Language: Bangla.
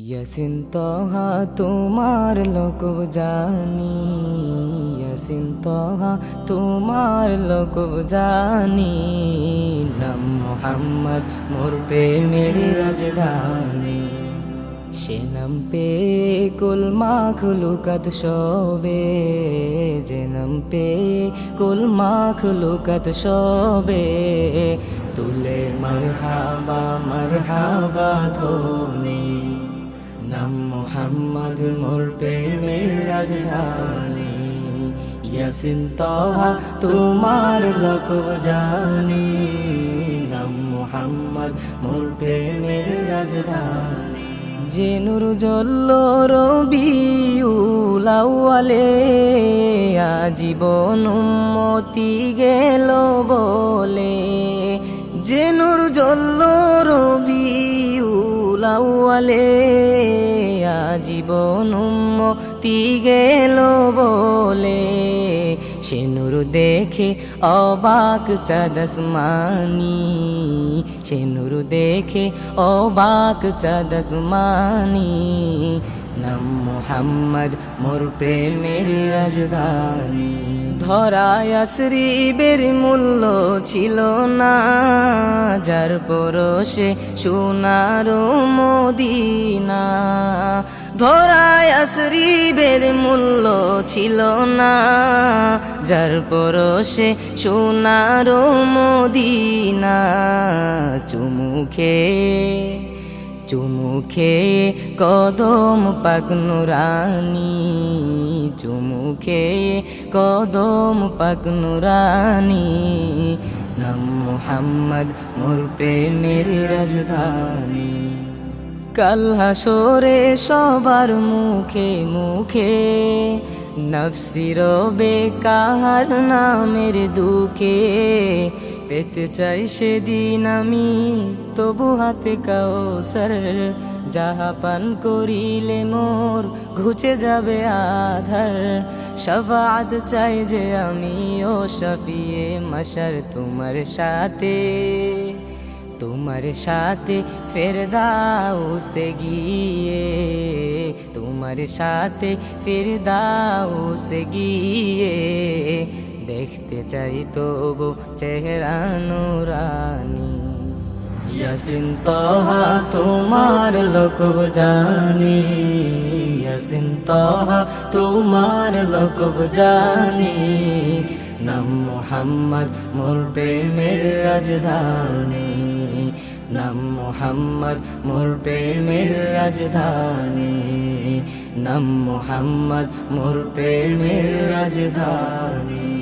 ইয়াসিন তহা তোমার লোকব জানি, ইয়াসিন তহা তোমার লোকব জানি। নাম মুহাম্মদ মোর প্রেমের রাজধানী। সে নাম পে কুল মাখলুকাত সবে, যে নাম পে কুল মাখলুকাত সবে। তুলে মারহাবা মারহাবা ধ্বনি। নাম মুহাম্মদ মোর প্রেমের রাজধানী। ইয়াসিন তহা তোমার লোকব জানি। নাম মুহাম্মদ মোর প্রেমের রাজধানী। যে নূর জ্বলল রবিউল আউয়ালে, আজীবন উম্মতি গেল বলে। যে নূর জ্বলল রবিউল আউয়ালে, আজীবন উম্মতি গেল বলে। সে নূর দেখে অবাক চাঁদ আসমানি, সে নূর দেখে অবাক চাঁদ আসমানি। নাম মুহাম্মদ মোর প্রেমের রাজধানী। ধরায় আসরিবের মূল্য ছিল না, যার পরশে সোনার মদিনা। ধরায় আসরিবের মূল্য ছিল না, যার পরশে সোনার মদিনা। চুমুখে কদম পাক নুরানি, চুমুখে কদম পাক নুরানি। নাম মুহাম্মদ মোর প্রেমের রাজধানী। কাল হাসরে সবার মুখে মুখে, নফসি রবে কাহার নামের দুঃখে। পেতে চাই সেদিন আমি তবু হাতে কাউসার, যাহা পান করিলে মোর ঘুচে যাবে আধার। শাফাআত চাই যে আমি ও শাফিয়ে মাশার, তোমার সাথে তোমার সাথে ফেরদাউসে গিয়ে, তোমার সাথে ফেরদাউসে গিয়ে। দেখতে চাই তবু চেহারা নুরানি। ইয়াসিন তহা তোমার লোকব জানি, ইয়াসিন তহা তোমার লোকব জানি। নাম মুহাম্মদ মোর প্রেমের রাজধানী। নাম মুহাম্মদ মোর প্রেমের রাজধানী। নাম মুহাম্মদ মোর প্রেমের রাজধানী।